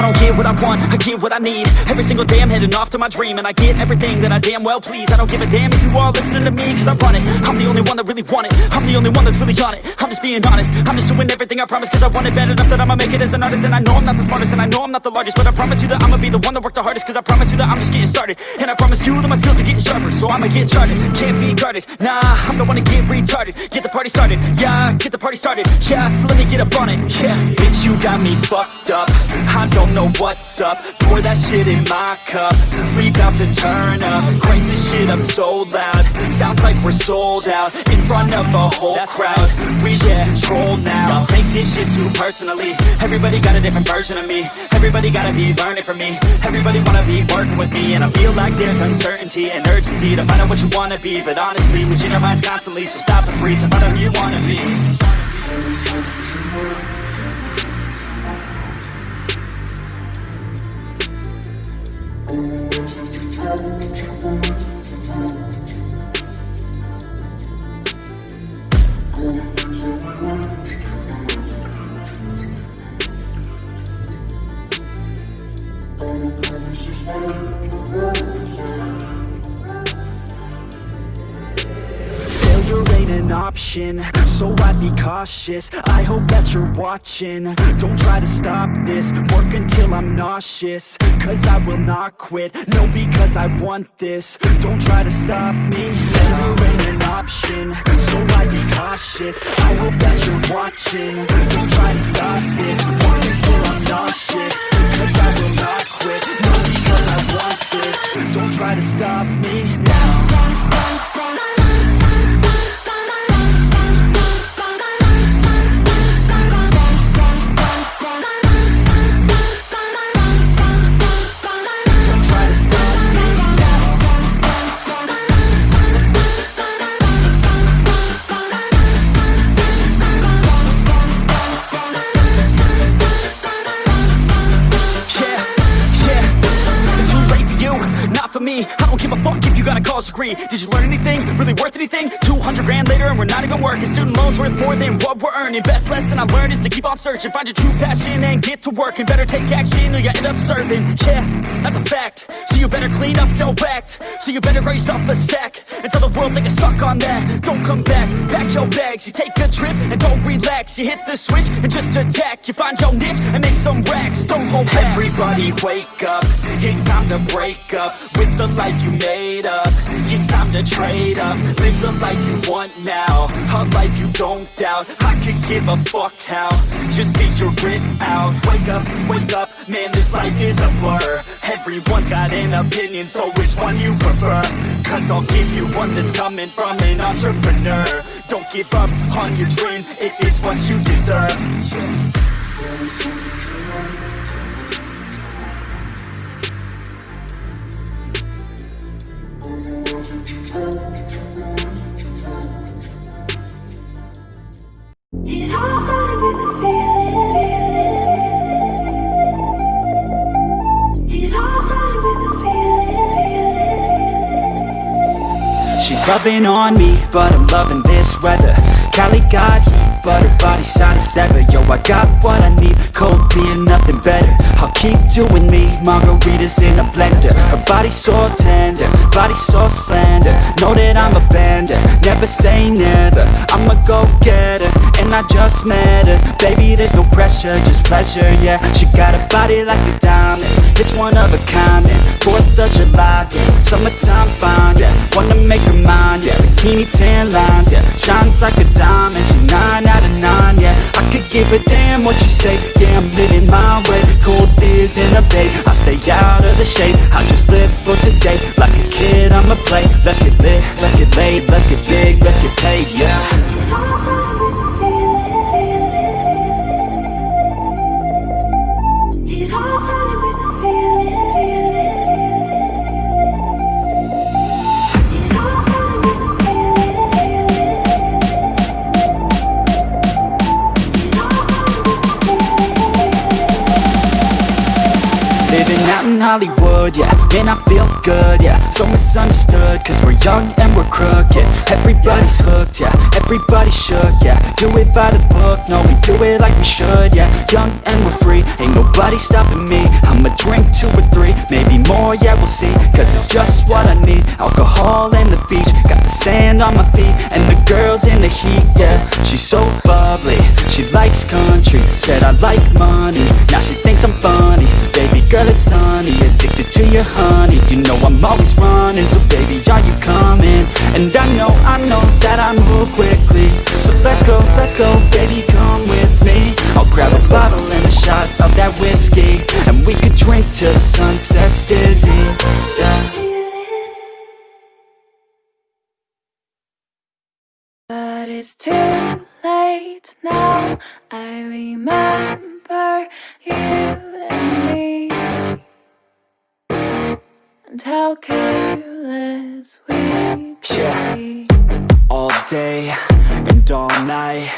don't get what I want, I get what I need. Every single day I'm heading off to my dream, and I get everything that I damn well please. I don't give a damn if you all listening to me, cause I run it. I'm the only one that really want it, I'm the only one that's really on it. I'm just being honest, I'm just doing everything I promise, cause I want it bad enough that I'ma make it as an artist. And I know I'm not the smartest, and I know I'm not the largest, but I promise you that I'ma be the one that worked the hardest. Cause I promise you that I'm just getting started, and I promise you that my skills are getting sharper. So I'ma get charted, can't be guarded. Nah, I'm the one to get retarded. Get the party started, yeah, get the party started. Yeah, so let me get up on it, yeah. Bitch, you got me fucked up, I don't know what's up. Pour that shit in my cup, we bout to turn up. Crank this shit up so loud, sounds like we're sold out. In front of a whole crowd, we lose control now. Y'all take this shit too personally. Everybody got a different version of me, everybody gotta be learning from me. Everybody wanna be working with me, and I feel like there's uncertainty and urgency to find out what you wanna be. But honestly, we change our minds constantly, so stop and breathe and find out who you wanna be. Failure ain't an option, so I'd be cautious. I hope that you're watching. Don't try to stop this, work until I'm nauseous. Cause I will not quit, no, because I want this. Don't try to stop me, failure ain't an option, so I'd be cautious. I hope that you're watching. Don't try to stop this, work until I'm nauseous. Cause I will not quit, no, because I want this. Don't try to stop me now. I don't give a fuck if you got a college degree. Did you learn anything? Really worth anything? 200 grand later and we're not even working. Student loans worth more than what we're earning. Best lesson I learned is to keep on searching. Find your true passion and get to work. And better take action or you end up serving. Yeah, that's a fact. So you better clean up your act. So you better grab yourself a sack and tell the world they can suck on that. Don't come back, pack your bags. You take a trip and don't relax. You hit the switch and just attack. You find your niche and make some racks. Don't hold back. Everybody wake up, it's time to break up with the life you made up. It's time to trade up, live the life you want now, a life you don't doubt. I could give a fuck how, just figure it out. Wake up, man, this life is a blur. Everyone's got an opinion, so which one you prefer? Cause I'll give you one that's coming from an entrepreneur. Don't give up on your dream, if it's what you deserve. It all started with a feeling. It all started with a feeling. She's loving on me, but I'm loving this weather. Cali got heat, but her body's sound as ever. Yo, I got what I need, cold beer, nothing better. I'll keep doing me, margaritas in a blender. Her body's so tender, body so slender. Know that I'm a bender, never say never. I'm a go-getter, and I just met her. Baby, there's no pressure, just pleasure, yeah. She got a body like a diamond, it's one of a kind, and 4th of July, yeah. Summertime fine, yeah. Wanna make her mine, yeah. Bikini tan lines, yeah. Shines like a diamond, she 9 out of 9, yeah. I could give a damn what you say, yeah. I'm living my way, cold beers in a bay. I stay out of the shade, I just live for today. Like a kid, I'ma play. Let's get lit, let's get laid, let's get big, let's get paid, yeah. It all started with a feeling. It all started with a feeling. Living out in Hollywood, yeah, man, I feel good, yeah. So misunderstood, cause we're young and we're crooked. Everybody's hooked, yeah, everybody shook, yeah. Do it by the book, no, we do it like we should, yeah. Young and we're free, ain't nobody stopping me. I'ma drink 2 or 3, maybe more, yeah, we'll see. Cause it's just what I need, alcohol and the beach. Got the sand on my feet, and the girls in the heat, yeah. She's so bubbly, she likes country. Said I like money, now she thinks I'm funny. Baby girl, it's sunny, addicted to your honey. You know I'm always running, so baby, are you coming? And I know that I move quickly. So let's go, baby, come with me. I'll grab a bottle and a shot of that whiskey, and we could drink till the sun sets dizzy, yeah. But it's too late now. I remember you and me, and how careless we could be. All day and all night,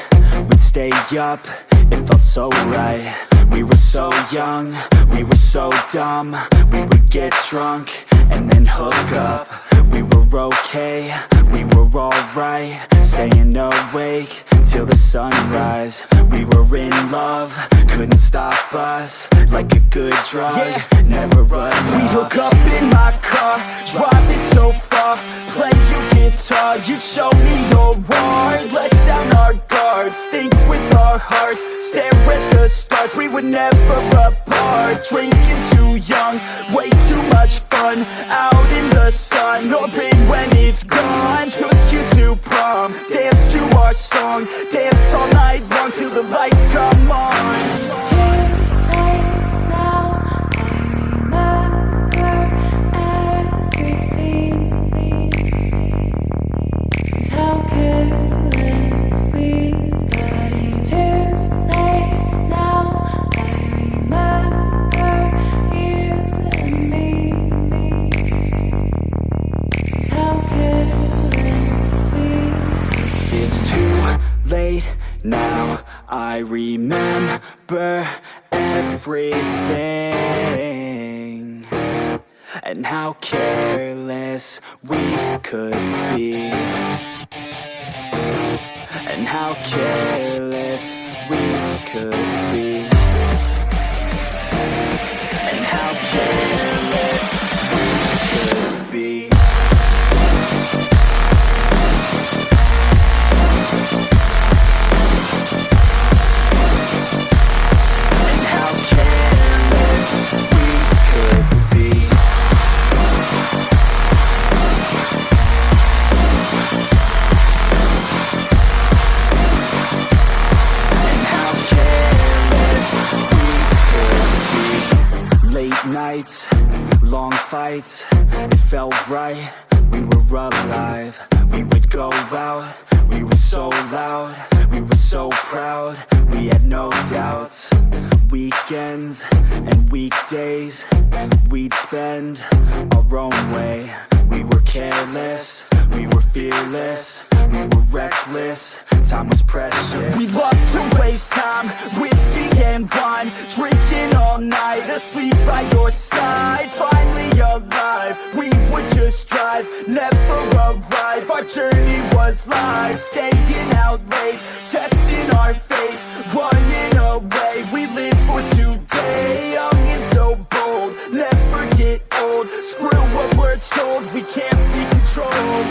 we'd stay up, it felt so right. We were so young, we were so dumb. We would get drunk and then hook up. We were okay, we were alright, staying awake till the sunrise. We were in love, couldn't stop us. Like a good drug, never run off. We hook up in my car, driving so far. Play your guitar, you'd show me your art. Let down our guards, think with our hearts. Stare at the stars, we were never apart. Drinking too young, way too much fun. Out in the sun, open when it's gone. Took you to prom, dance to our song. Dance all night long till the lights come on. Late now, I remember everything, and how careless we could be, and how careless we could be, and how careless we could be. Nights, long fights, it felt right, we were alive. We would go out, we were so loud, we were so proud, we had no doubts. Weekends and weekdays, we'd spend our own way. We were careless, we were fearless, we were reckless, time was precious. We loved to waste time, whiskey and wine, drinking all night, asleep by your side. Finally alive, we would just drive, never arrive. Our journey was live, staying out late, testing our fate, running away. We live for today, young and so bold, never get old. Screw what we're told, we can't be controlled.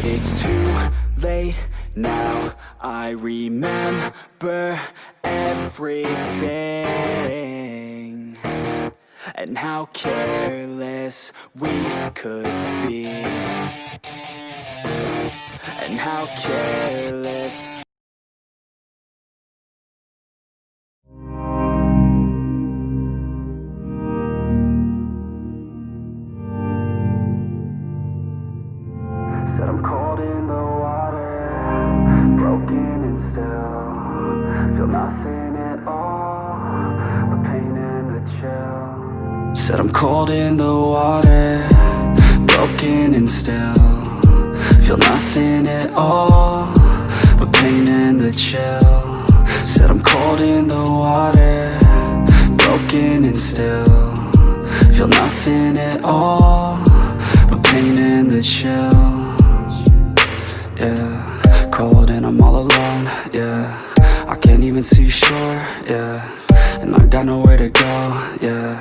It's too late now, I remember everything, and how careless we could be, and how careless. Said I'm called in Said I'm cold in the water, broken and still feel nothing at all but pain and the chill. Said I'm cold in the water, broken and still feel nothing at all but pain and the chill. Yeah, cold and I'm all alone. Yeah, I can't even see shore. Yeah, and I got nowhere to go. Yeah,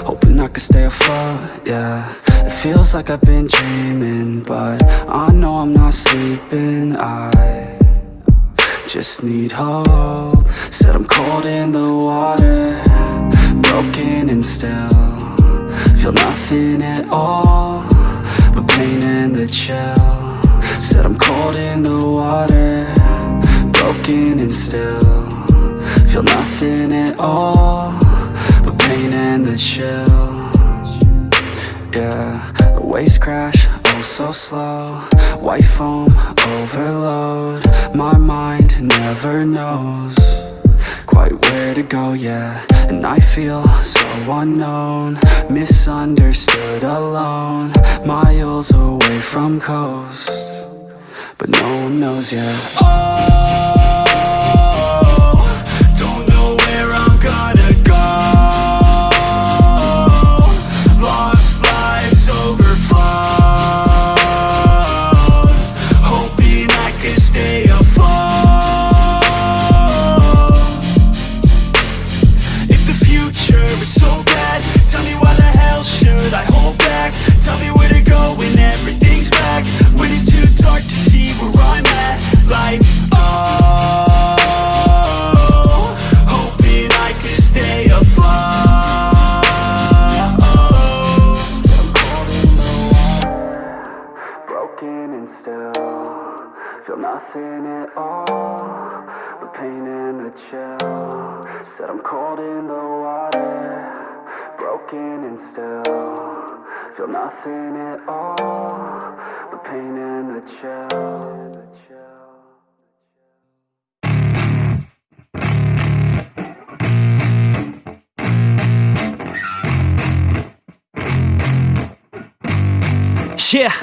hoping I can stay afloat. Yeah, it feels like I've been dreaming, but I know I'm not sleeping. I just need hope. Said I'm cold in the water, broken and still feel nothing at all but pain and the chill. Said I'm cold in the water, broken and still feel nothing at all but pain and the chill. Yeah, the waves crash, oh so slow. White foam, overload. My mind never knows quite where to go, yeah. And I feel so unknown, misunderstood, alone, miles away from coast, but no one knows, yeah. Oh, don't know where I'm gonna go. Lost lives overflowed, hoping I can stay afloat. If the future is so bad, tell me why the hell should I hold back? Tell me where to go when everything's back, when it's too dark to see where I'm at. Like, oh, hoping I can stay afloat. Broken and still feel nothing at all but pain and the chill. Said I'm cold in the water, broken and still feel nothing at all but pain and the chill. Yeah,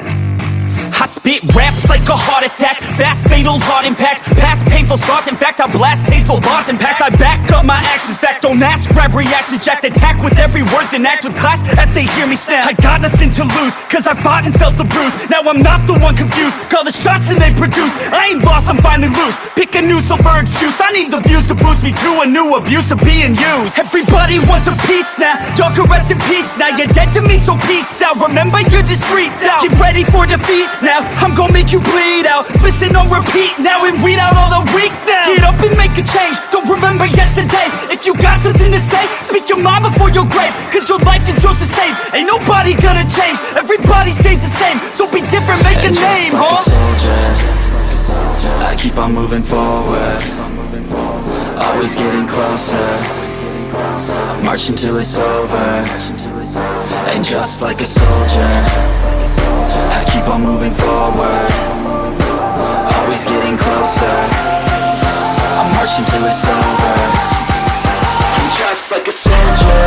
I spit raps like a heart attack, fast fatal heart impact, past painful scars. In fact, I blast tasteful bars and packs. I back up my actions, fact don't ask, grab reactions, jacked attack with every word, then act with class as they hear me snap. I got nothing to lose, cause I fought and felt the bruise. Now I'm not the one confused, call the shots and they produce. I ain't lost, I'm finally loose, pick a new silver excuse. I need the views to boost me to a new abuse of being used. Everybody wants a piece now, y'all can rest in peace now. You're dead to me, so peace out, remember you're discreet out. Get ready for defeat now, I'm gon' make you bleed out. Listen on repeat now and weed out all the weak now. Get up and make a change, don't remember yesterday. If you got something to say, speak your mind before your grave, cause your life is yours to save. Ain't nobody gonna change, everybody stays the same. So be different, make a name, huh? I keep on moving forward, always getting closer. March until it's over, and just like a soldier, I keep on moving forward, always getting closer. I'm marching till it's over, and just like a soldier,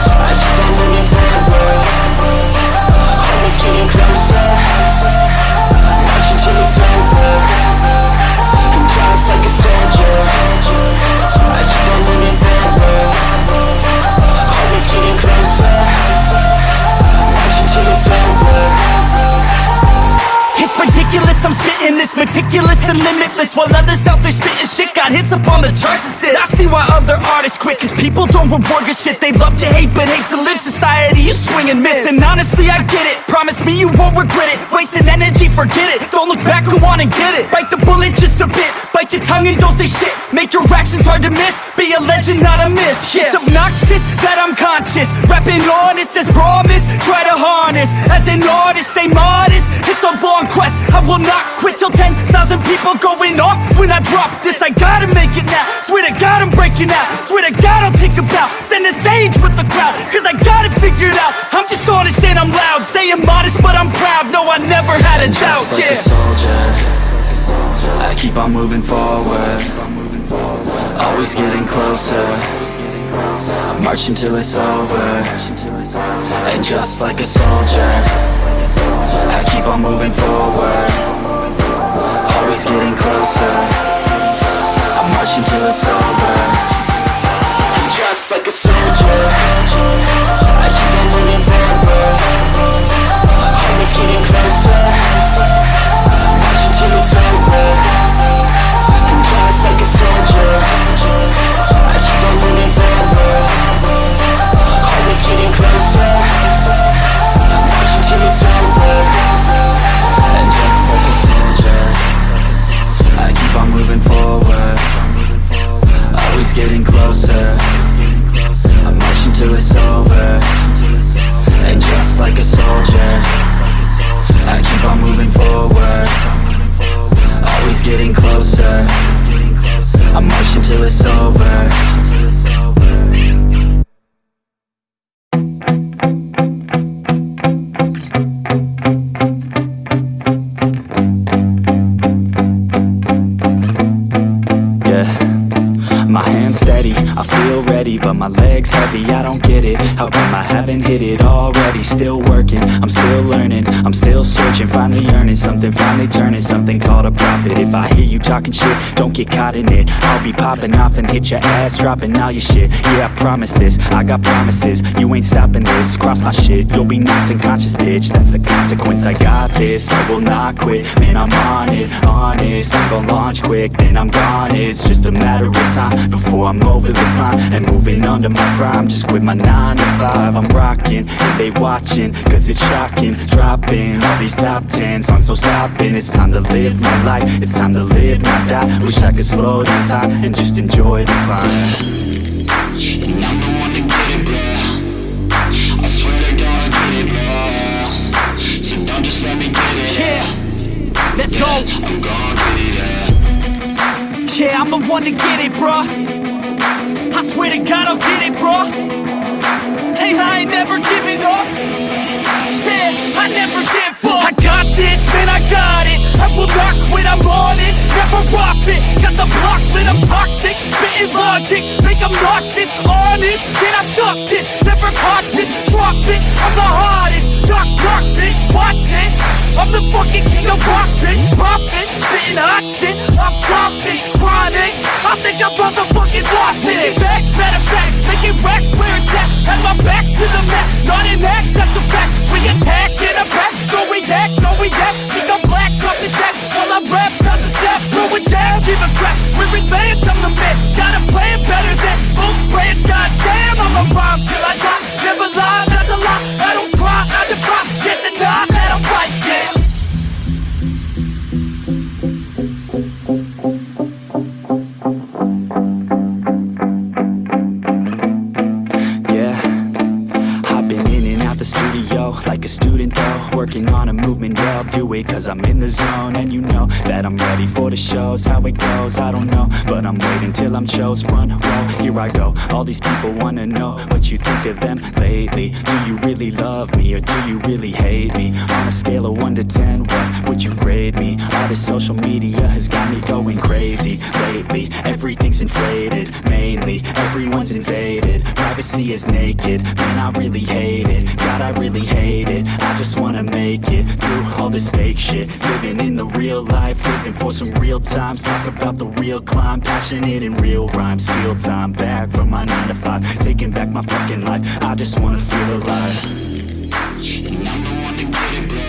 I keep on moving forward, always getting closer. Marching till it's over, and just like a soldier, I keep on moving forward, always getting closer. Marching till it's over. It's ridiculous, I'm spitting this meticulous and limitless, while others out there spitting shit got hits up on the charts and shit. I see why other artists quit, cause people don't reward good shit. They love to hate but hate to live. Society, you swing and miss, and honestly I get it. Promise me you won't regret it. Wasting energy, forget it. Don't look back, go on and get it. Bite the bullet just a bit, bite your tongue and don't say shit. Make your actions hard to miss, be a legend not a myth. Yeah. It's obnoxious that I'm conscious, rapping honest as promise. Try to harness, as an artist stay modest. It's a long quest, I will not quit till 10,000 people going off when I drop this. I gotta make it now, swear to God I'm breaking out. Swear to God I'll take a bow, stand the stage with the crowd, cause I got it figured out. I'm just honest and I'm loud, saying modest but I'm proud. No, I never had a doubt, just like yeah. a soldier, I keep on moving forward, always getting closer. I'm marching till it's over. And just like a soldier, I keep on moving forward, always getting closer. I'm marching till it's over. And just like a soldier, I keep on moving forward, always getting closer. I'm marching till it's over. And just like a soldier, I keep on moving forward, always getting closer. I'm marching till it's over. And just like a soldier, I keep on moving forward, always getting closer. I'm marching till it's over. And just like a soldier, I keep on moving forward, always getting closer. I'm marching till it's over. My hands steady, I feel ready, but my legs heavy, I don't get it. How come I haven't hit it already? Still working, I'm still learning, I'm still searching, finally earning something, finally turning something called a profit. If I hear you talking shit, don't get caught in it. I'll be popping off and hit your ass, dropping all your shit. Yeah, I promise this, I got promises, you ain't stopping this. Cross my shit, you'll be knocked unconscious, bitch. That's the consequence, I got this, I will not quit. Man, I'm on it, honest, I'm gon' launch quick, then I'm gone. It's just a matter of time before I'm over the climb and moving under my prime. Just quit my 9 to 5, I'm rocking and they watching, cause it's shocking. Dropping all these top 10 songs, so stopping. It's time to live my life, it's time to live, not die. Wish I could slow down time and just enjoy the climb. And I'm the one to get it, bro. I swear to God, I get it, bro. So don't just let me get it. Yeah, let's go. I'm gon' get it, yeah. Yeah, I'm the one to get it, bruh. I swear to God I'll get it, bruh. Hey, I ain't never giving up. Said I never give up. I got this, man, I got it. I will not quit, I'm on it. Never rock it. Got the block lit, I'm toxic. Spitting logic, make them nauseous. Honest, can I stop this? Never cautious, drop it. I'm the hottest. Knock, knock, bitch, watch it. I'm the fucking king of rock, bitch. Profit, spitting hot shit. I'm topic, chronic. I think I'm motherfucking lost it. Back, matter of fact, making racks where it's at. Have my back to the map, not an act, that's a fact. We attack in a back, no react, no react. Think I'm black, up his act. While I rap, not the step, throw a jab, give a crap. We're advanced, I'm the man. Got a plan better than most brands. Goddamn, I'm a rhyme till I die. Never lie, that's a lie. I don't try, I defy. Get denied, that I'm right, yeah. Like a student though, working on a movement, yeah, I'll do it cause I'm in the zone. And you know that I'm ready for the shows. How it goes, I don't know, but I'm waiting till I'm chose. Front row, here I go. All these people wanna know what you think of them lately. Do you really love me or do you really hate me? On a scale of 1 to 10, what would you grade me? All this social media has got me going crazy lately. Everything's inflated, mainly everyone's invaded. Privacy is naked, man, I really hate it. God, I really hate it. I just wanna make it through all this fake shit. Living in the real life, living for some real times. Talk about the real climb, passionate in real rhymes. Steal time back from my 9 to 5, taking back my fucking life. I just wanna feel alive. And I'm the one to get it, bro.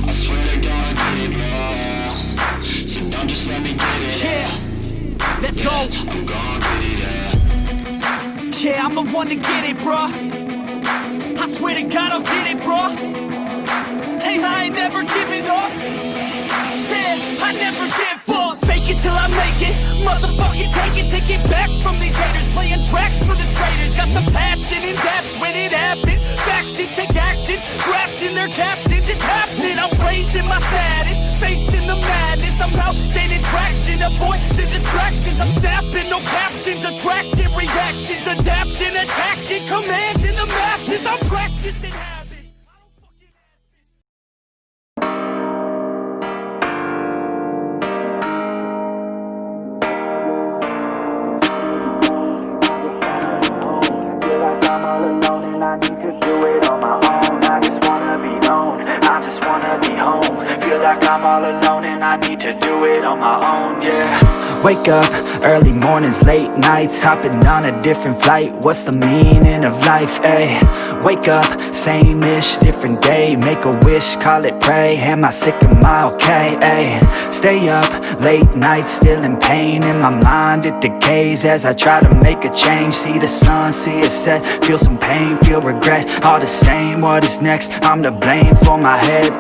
I swear to God, I get it, bro. So don't just let me get it. Yeah, let's go. I'm gon' get it, yeah. Yeah, I'm the one to get it, bruh. I swear to God I'll get it, bruh. Hey, I ain't never giving up. Said I never give up. Fake it till I make it. Motherfucking take it back from these haters. Playing tracks for the traitors. Got the passion in depths when it happens. Factions take actions, drafting their captains. It's happening, I'm raising my status. Facing the madness, I'm out gaining traction. Avoid the distractions, I'm snapping, no captions. Attracting reactions, adapting, attacking, commanding the masses. I'm practicing habits. like I'm all alone and I need to do it on my own. I just wanna be known, I just wanna be home. Feel like I'm all alone and I need to do it on my own, yeah. Wake up, early mornings, late nights, hopping on a different flight. What's the meaning of life, ayy? Wake up, same-ish, different day. Make a wish, call it pray. Am I sick, am I okay, ayy? Stay up, late nights, still in pain. In my mind it decays as I try to make a change. See the sun, see it set, feel some pain, feel regret. All the same, what is next? I'm to blame for my head,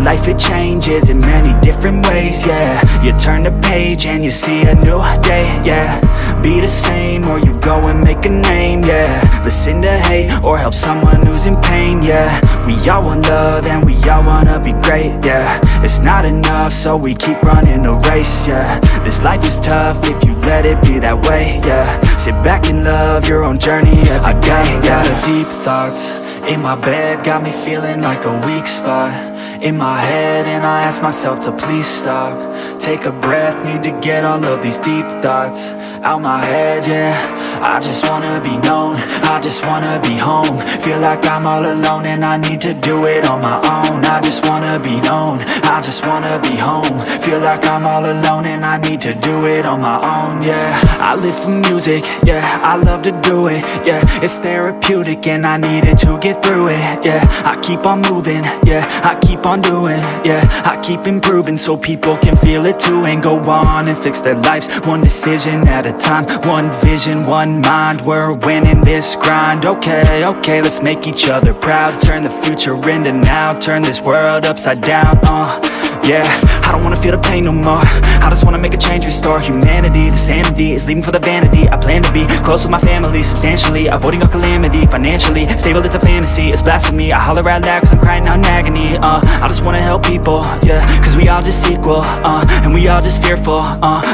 Life it changes in many different ways, yeah. You turn the page and you see a new day, yeah. Be the same or you go and make a name, yeah. Listen to hate or help someone who's in pain, yeah. We all want love and we all wanna be great, yeah. It's not enough so we keep running the race, yeah. This life is tough if you let it be that way, yeah. Sit back and love your own journey every day. I got a deep thoughts in my bed, got me feeling like a weak spot in my head, and I ask myself to please stop. Take a breath, need to get all of these deep thoughts out my head, yeah. I just wanna be known, I just wanna be home. Feel like I'm all alone and I need to do it on my own. I just wanna be known, I just wanna be home. Feel like I'm all alone and I need to do it on my own, yeah. I live for music, yeah, I love to do it, yeah. It's therapeutic and I need it to get through it, yeah. I keep on moving, yeah, I keep on doing, yeah. I keep improving so people can feel it too, and go on and fix their lives one decision at a time. One vision, one mind, we're winning this grind. Okay, okay, let's make each other proud. Turn the future into now, turn this world upside down, yeah. I don't wanna feel the pain no more, I just wanna make a change, restore humanity. The sanity is leaving for the vanity. I plan to be close with my family, substantially avoiding all calamity. Financially stable, it's a fantasy, it's blasphemy. I holler out loud cause I'm crying out in agony, I just wanna help people, yeah. Cause we all just equal, and we all just fearful,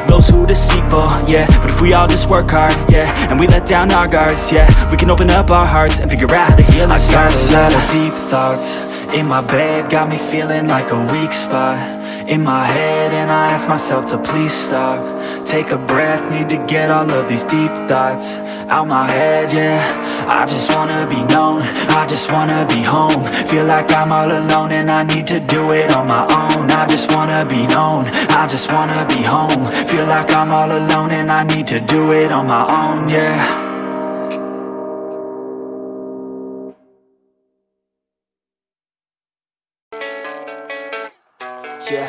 those who deceitful, yeah. But if we all just work hard, yeah, and we let down our guards, yeah, we can open up our hearts and figure out how to heal ourselves. I got a lot of deep thoughts in my bed, got me feeling like a weak spot in my head, and I ask myself to please stop. Take a breath, need to get all of these deep thoughts out my head, yeah. I just wanna be known, I just wanna be home. Feel like I'm all alone and I need to do it on my own. I just wanna be known, I just wanna be home. Feel like I'm all alone and I need to do it on my own, yeah. Yeah,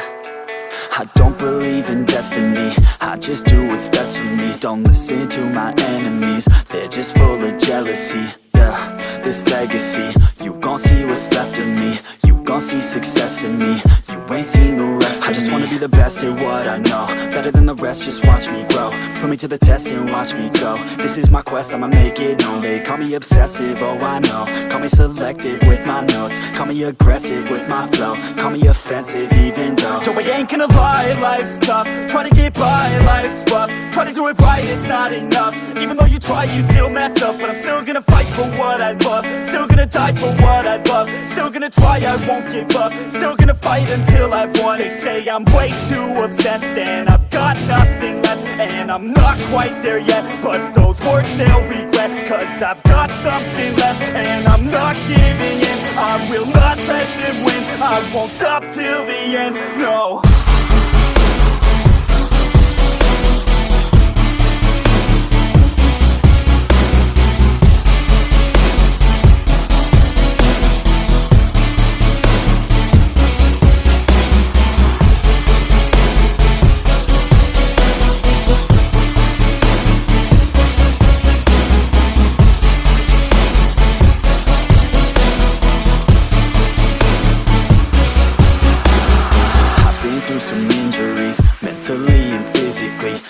I don't believe in destiny, I just do what's best for me. Don't listen to my enemies, they're just full of jealousy. Yeah, this legacy, you gon' see what's left of me. You gon' see success in me, you ain't seen the rest of me. I just wanna be the best at what I know, better than the rest, just watch me grow. Put me to the test and watch me go. This is my quest, I'ma make it known. They call me obsessive, oh I know. Call me selective with my notes, call me aggressive with my flow. Call me offensive even though Yo, I ain't gonna lie, life's tough. Try to get by, life's rough. Try to do it right, it's not enough. Even though you try, you still mess up. But I'm still gonna fight for what I love, still gonna die for what I love. Still gonna try, I won't give up. Still gonna fight until I've won. They say I'm way too obsessed and I've got nothing left, and I'm not quite there yet, but those words they'll regret. Cause I've got something left and I'm not giving in. I will not let them win, I won't stop till the end, no.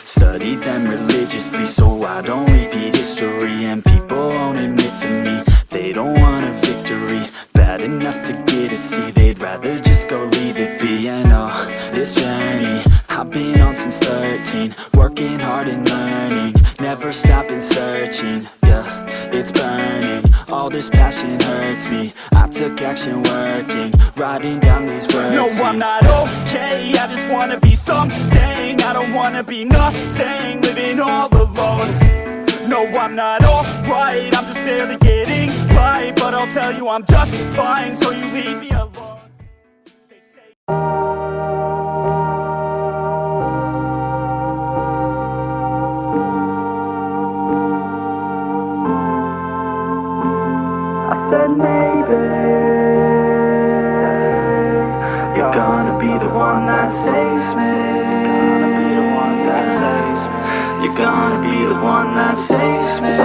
Studied them religiously so I don't repeat history. And people won't admit to me they don't want a victory bad enough to get a C. They'd rather just go leave it be. I know this journey I've been on since 13, working hard and learning, never stopping searching. Yeah, it's burning, all this passion hurts me. I took action working, writing down these words. No, I'm not okay, I just wanna be something. I don't wanna be nothing, living all alone. No, I'm not alright, I'm just barely getting by. But I'll tell you I'm just fine, so you leave me alone. I said maybe you're gonna be the one that saves me. You're gonna be the one that saves me.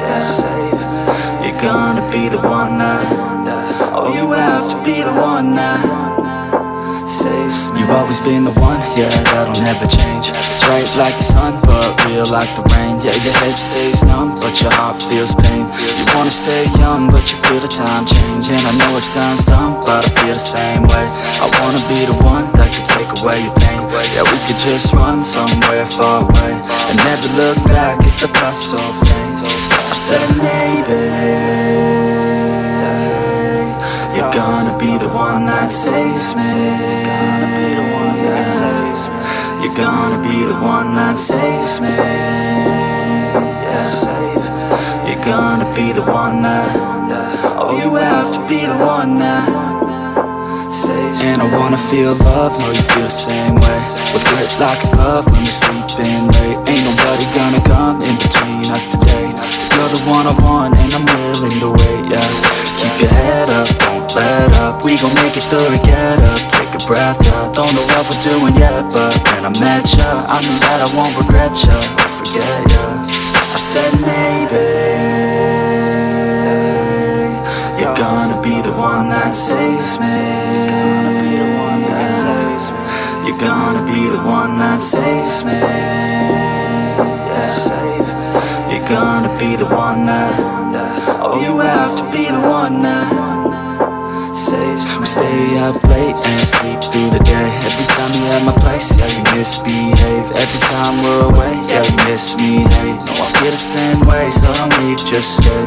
Yeah, save. You're gonna be the one that. Oh, you have to be the one that saves me. You've always been the one, yeah, that'll never change. Bright like the sun, but real like the rain. Yeah, your head stays numb, but your heart feels pain. You wanna stay young, but you feel the time change. And I know it sounds dumb, but I feel the same way. I wanna be the one that could take away your pain. Yeah, we could just run somewhere far away and never look back at the past so faint. I said maybe you're gonna be the one that saves me. You're gonna be the one that saves me. Yeah, save. You're gonna be the one that. Oh, you have to be the one that saves me. And I wanna feel love, know you feel the same way. We'll fit like a glove when we're sleeping late. Ain't nobody gonna come in between us today. You're the one I want and I'm willing to wait, yeah. Keep your head up, don't let up. We gon' make it through it, get up, take a breath, yeah. Don't know what we're doing yet, but when I met ya, I knew that I won't regret ya or forget ya. I said maybe you're gonna be the one that saves me. You're gonna be the one that saves me. Yeah, save. You're gonna be the one that. Oh, you have to be the one that saves me. We stay up late and sleep through the day. Every time you're at my place, yeah, you misbehave. Every time we're away, yeah, you miss me, hey. No, I feel the same way, so don't leave, just stay.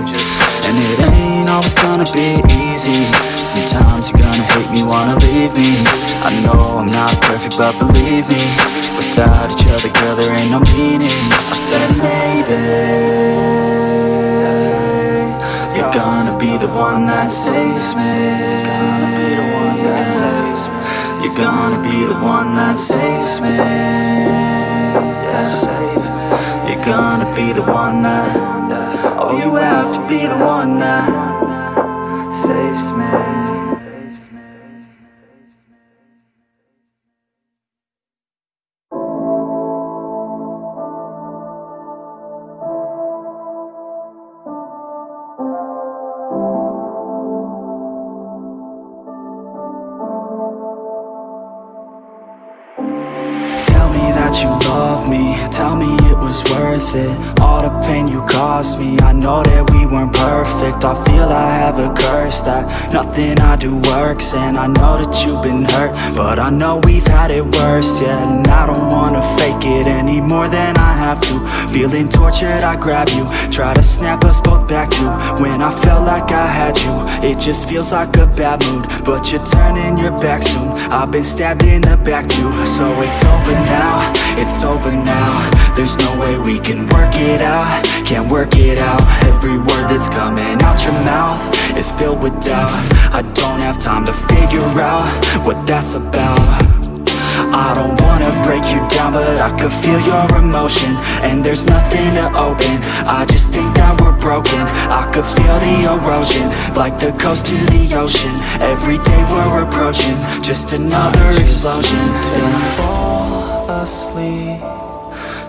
And it ain't always gonna be easy. Sometimes you're gonna hate me, wanna leave me. I know I'm not perfect, but believe me, without each other, girl, there ain't no meaning. I said maybe you're gonna be the one that saves me. You're gonna be the one that saves me. Yeah, save. You're gonna be the one that. Oh, you have to be the one that saves me. Tell me that you love me, tell me it was worth it. All the pain you caused me, I know that we weren't perfect. I feel I have a curse that nothing I do works. And I know that you've been hurt, but I know we've had it worse, yeah. And I don't wanna fake it any more than I have to. Feeling tortured, I grab you, try to snap us both back to when I felt like I had you. It just feels like a bad mood, but you're turning your back soon. I've been stabbed in the back too, so it's over now, it's over now. There's no way we can work it out, can't work it out. Every word that's coming out your mouth is filled with doubt. I don't have time to figure out what that's about. I don't wanna break you down, but I could feel your emotion, and there's nothing to open. I just think that we're broken. I could feel the erosion, like the coast to the ocean. Every day we're approaching just another explosion. To fall asleep,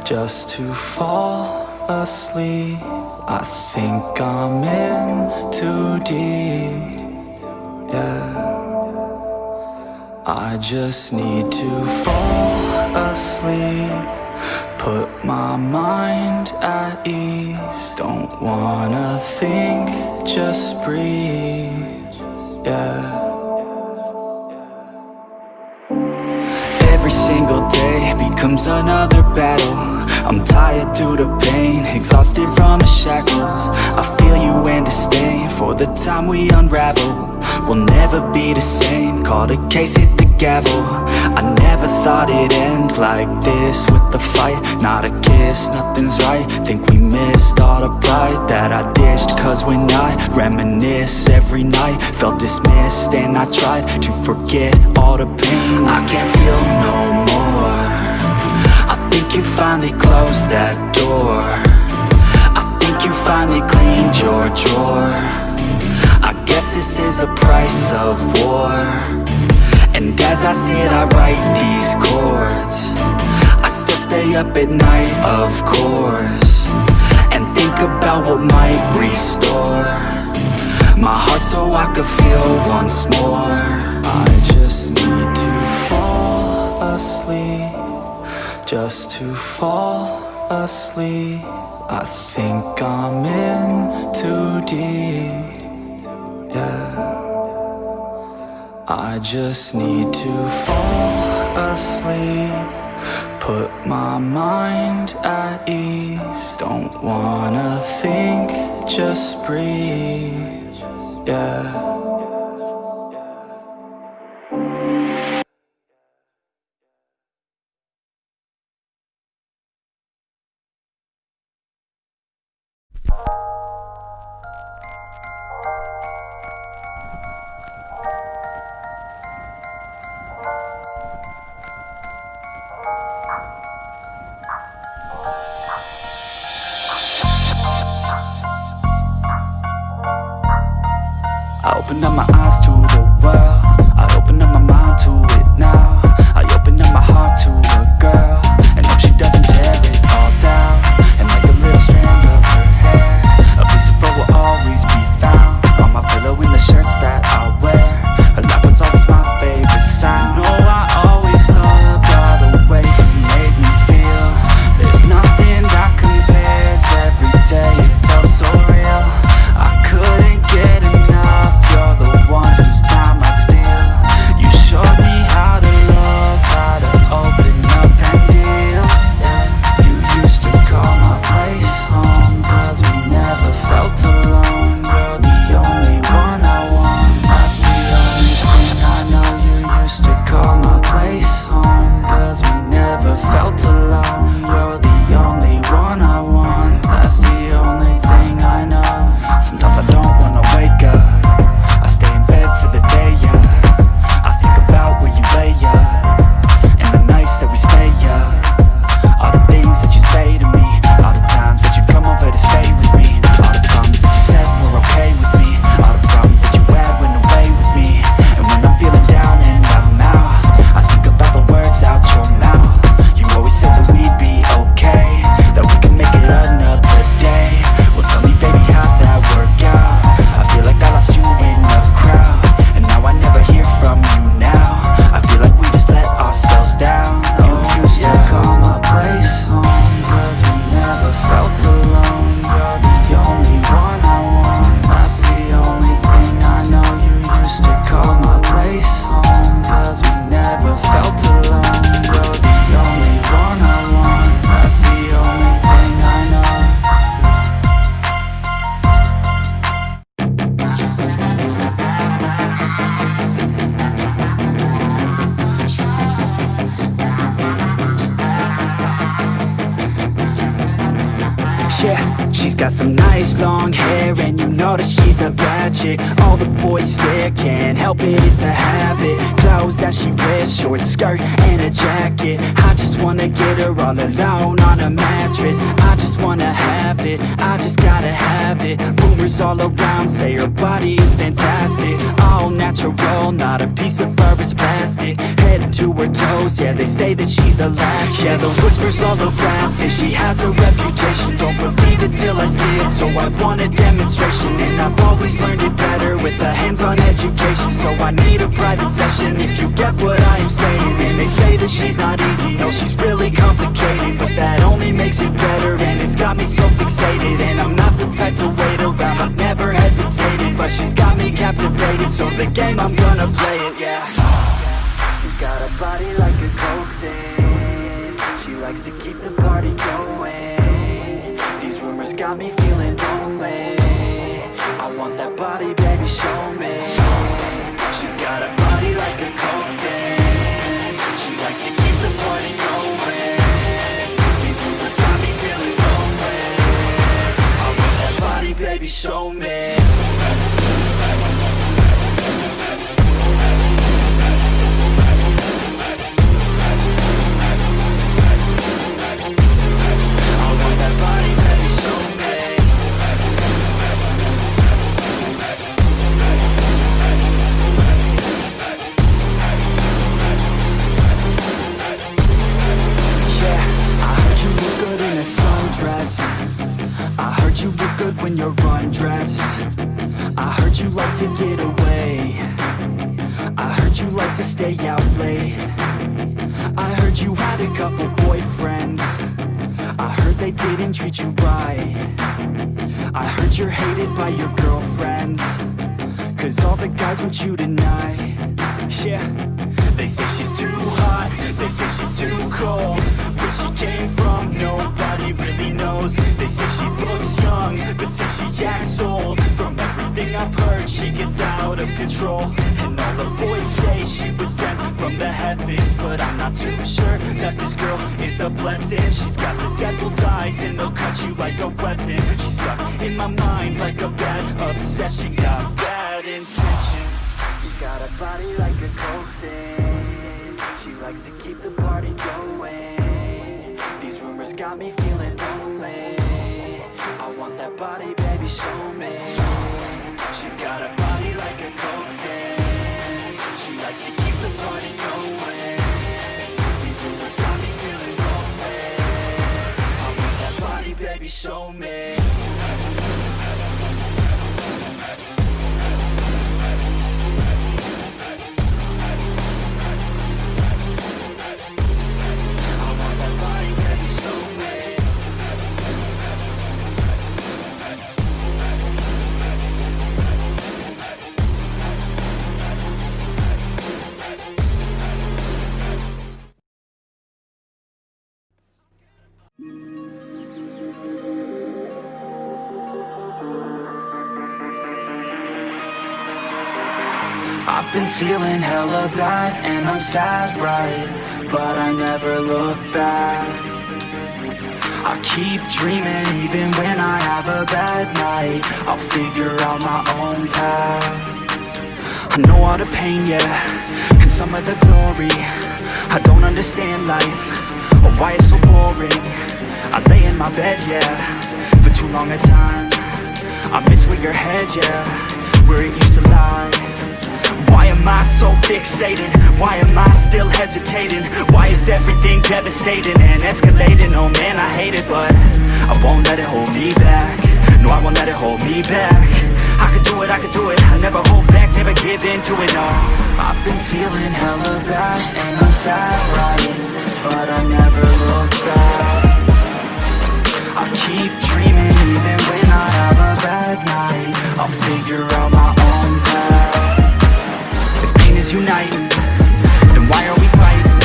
just to fall asleep. I think I'm in too deep, yeah. I just need to fall asleep, put my mind at ease. Don't wanna think, just breathe, yeah. Every single day becomes another battle. I'm tired due to pain, exhausted from the shackles. I feel you in disdain for the time we unravel. We'll never be the same, call the case, hit the gavel. I never thought it'd end like this, with the fight, not a kiss, nothing's right. Think we missed all the pride that I dished. Cause when I reminisce every night, felt dismissed and I tried to forget all the pain. I can't feel no more. I think you finally closed that door. I think you finally cleaned your drawer. I guess this is the price of war. And as I sit I write these chords. I still stay up at night, of course, and think about what might restore my heart so I could feel once more. I just need to fall asleep, just to fall asleep. I think I'm in too deep, yeah. I just need to fall asleep, put my mind at ease. Don't wanna think, just breathe, yeah. I open up my eyes to the world, I open up my mind to it now. I open up my heart to a girl, and hope she doesn't tear it all down and make a little strand of her hair. A piece of her will always be found on my pillow in the shirts that I wear. Her laugh was always my favorite sound. No, I always loved all the ways you made me feel. There's nothing that compares. Every day it felt so real. I couldn't get enough. You're the one whose time I'd steal. You showed me how to love, how to open up and deal, yeah. You used to call my place home, cause we never felt alone. You're the only one I want, that's the only thing I know. You used to call my place home, cause we never felt alone. You're the only one I want, that's the only thing I know. Sometimes I don't wanna wake up, I stay in bed for the day, yeah. I think about where you lay, yeah, and the nights that we stay, yeah. All the things that you say to me, all the times that you come over to stay with me, all the problems that you said were okay with me, all the problems that you had went away with me. And when I'm feeling down and I'm out, I think about the words out your mouth. You always said that we'd be okay, that we could make it another day. Well, tell me baby, how'd that work out? I feel like I lost you in the crowd, and now I never hear from you now. I feel like we just let ourselves down. You used to call my place home, cause we never felt alone. You're the only one I want, that's the only thing I know. You used to call my place home, cause we never felt alone. You're the only one I want, that's the only thing I know. Yeah, she's got some nice long hair, and you know that she's a bad chick. All the boys stare, can't help it, it's a habit. Clothes that she wears, short skirt and a jacket. I just wanna get her all alone on a mattress. I just wanna have it, I just gotta have it. Rumors all around say her body is fantastic, all natural, not a piece of fur is plastic. Head to her toes, yeah, they say that she's a latch. Yeah, the whispers all around say she has a reputation. Don't believe it till I see it, so I want a demonstration. And I've always learned it better with a hands-on education. So I need a private session, if you get what I am saying. And they say that she's not easy, no, she's really complicated, but that only makes it better, and it's got me so fixated. And I'm not the type to wait around, I've never hesitated, but she's got me captivated, so the game, I'm gonna play it, yeah. She's got a body like a coke thing, she likes to keep the party going. These rumors got me feeling lonely, I want that body, baby, show me. She's got a body like a coke thing, baby, show me. I heard you look good when you're undressed. I heard you like to get away. I heard you like to stay out late. I heard you had a couple boyfriends. I heard they didn't treat you right. I heard you're hated by your girlfriends, 'cause all the guys want you tonight. Yeah, they say she's too hot, they say she's too cold. Where she came from, nobody really knows. They say she looks young, but say she acts old. From everything I've heard, she gets out of control. And all the boys say she was sent from the heavens, but I'm not too sure that this girl is a blessing. She's got the devil's eyes and they'll cut you like a weapon. She's stuck in my mind like a bad obsession. Got bad intentions. She got a body like a coffin. She likes to keep the party going. These rumors got me feeling lonely. I want that body, baby, show me. She's got a body like a coffin. She likes to keep the party going. These rumors got me feeling lonely. I want that body, baby, show me. I've been feeling hella bad and I'm sad, right? But I never look back. I keep dreaming even when I have a bad night. I'll figure out my own path. I know all the pain, yeah, and some of the glory. I don't understand life, or why it's so boring. I lay in my bed, yeah, for too long a time. I miss where your head, yeah, where it used to lie. Why am I so fixated? Why am I still hesitating? Why is everything devastating and escalating? Oh man, I hate it, but I won't let it hold me back. No, I won't let it hold me back. I could do it, I could do it. I never hold back, never give in to it, no. I've been feeling hella bad and I'm sad, right? But I never look back. I keep dreaming even when I have a bad night. I'll figure out my own path. If pain is uniting, then why are we fighting?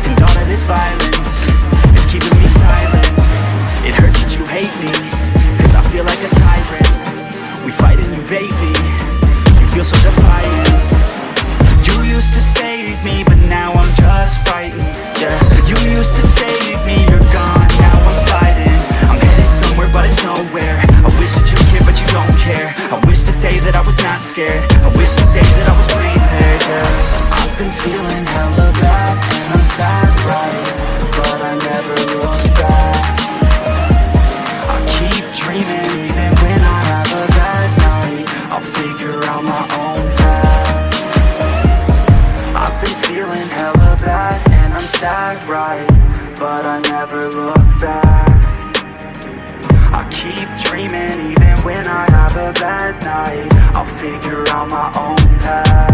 And all of this violence is keeping me silent. It hurts that you hate me, 'cause I feel like a tyrant. We fight and you baby, you feel so defiant. You used to save me, but now I'm just fighting, yeah. You used to save me, you're gone, now I'm sliding. I'm headed somewhere, but it's nowhere. I wish that you cared, but you don't care. I wish to say that I was not scared. I wish to say that I was prepared, yeah. I've been feeling hella bad, and I'm sad, right? But I never look back. I keep dreaming even when I have a bad night. I'll figure out my own path. I've been feeling hella bad, and I'm sad, right? But I never look back. I keep dreaming even when I have a bad night. I'll figure out my own path.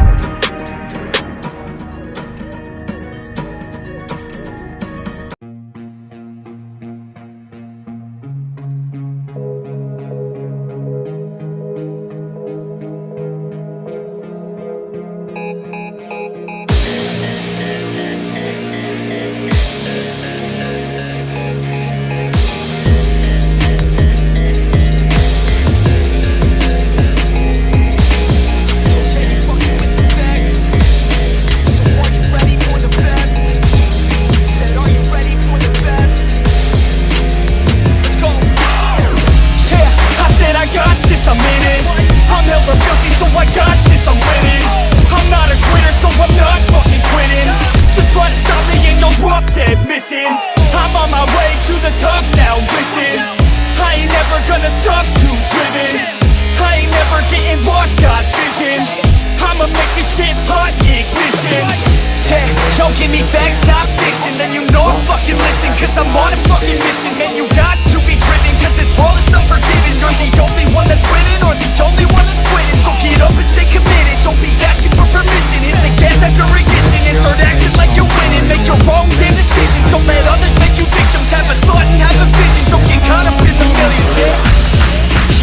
fucking mission. Man, you got to be driven, cause this world is unforgiving. You're the only one that's winning, or the only one that's quitting. So get up and stay committed, don't be asking for permission. Hit the gas after ignition and start acting like you're winning. Make your own damn decisions, don't let others make you victims. Have a thought and have a vision, don't get caught up in the millions.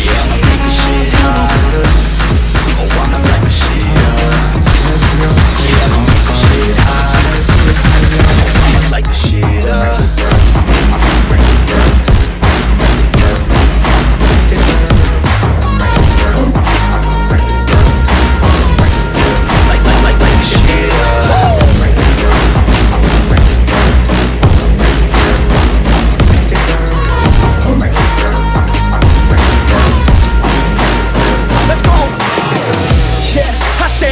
Yeah, I'ma make this shit hot. Oh, I'ma light the shit up. Yeah, I'ma make this shit hot. Oh, I'ma light the shit up.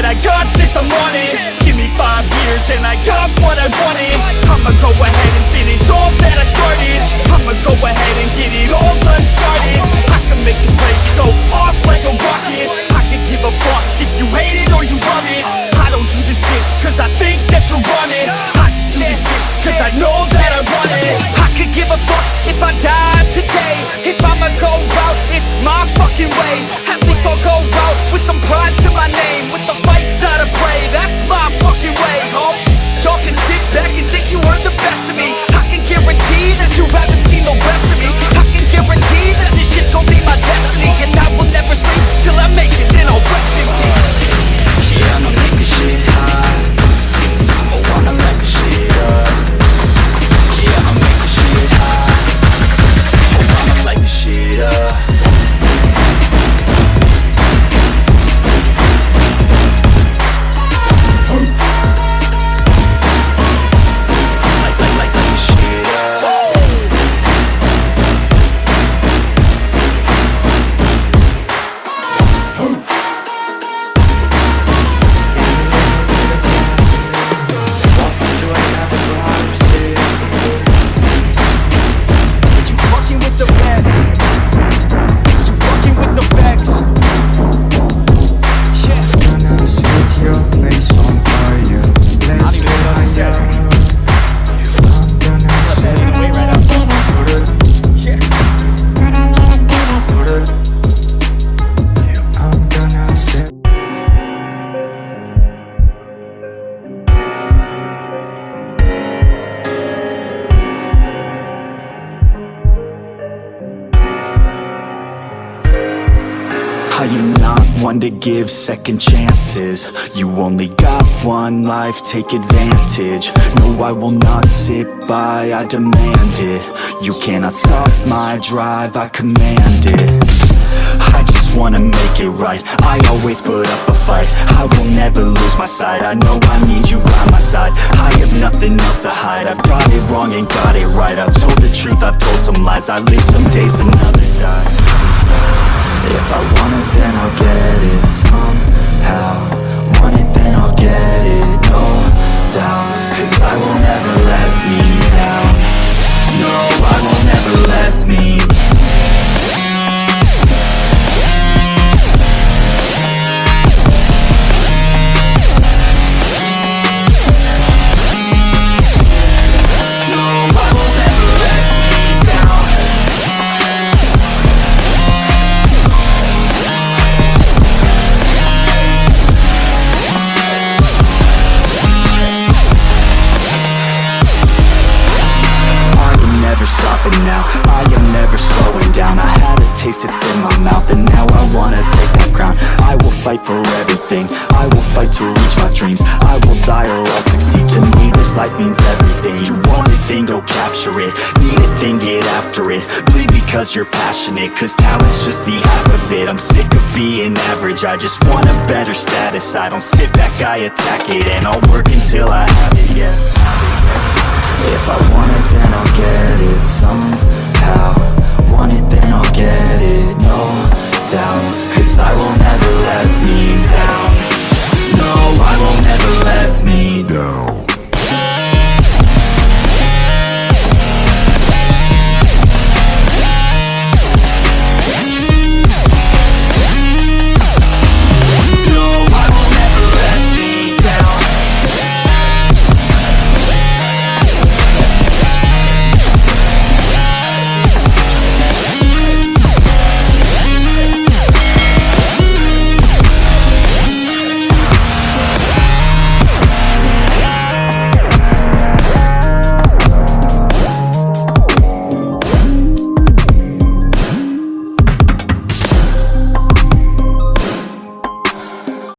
I got this, I'm on it. Give me 5 years and I got what I wanted. I'ma go ahead and finish all that I started. I'ma go ahead and get it all uncharted. I can make this place go off like a rocket. I can give a fuck if you hate it or you love it. I don't do this shit cause I think that you want it. I just do this shit cause I know that I want it. I could give a fuck if I die today. If I'ma go out, it's my fucking way. At least I'll go out with some pride to my name. With the fight that I pray, that's my fucking way, ho. Y'all can sit back and think you heard the best of me. I can guarantee that you haven't seen the rest of me. I can guarantee that this shit's gonna be my destiny. And I will never sleep till I make it, then I'll rest in peace. Yeah, I'ma make this shit hot. Oh, I'ma light the shit up. Yeah, I'ma make this shit hot. Oh, I'ma light the shit up. I am not one to give second chances. You only got one life, take advantage. No, I will not sit by, I demand it. You cannot stop my drive, I command it. I just wanna make it right, I always put up a fight. I will never lose my sight, I know I need you by my side. I have nothing else to hide, I've got it wrong and got it right. I've told the truth, I've told some lies. I live some days and others die. If I want it, then I'll get it somehow. Want it, then I'll get it, no doubt. Cause I will never let me down. No, I will never let me down. Now I am never slowing down. I had a taste, it's in my mouth, and now I wanna take that crown. I will fight for everything, I will fight to reach my dreams. I will die or I'll succeed. To me this life means everything. You want a thing, go capture it. Need a thing, get after it. Bleed because you're passionate, cause talent's just the half of it. I'm sick of being average, I just want a better status. I don't sit back, I attack it, and I'll work until I have it, yeah. If I want it, then I'll get it somehow. Want it, then I'll get it, no doubt. Cause I will never let me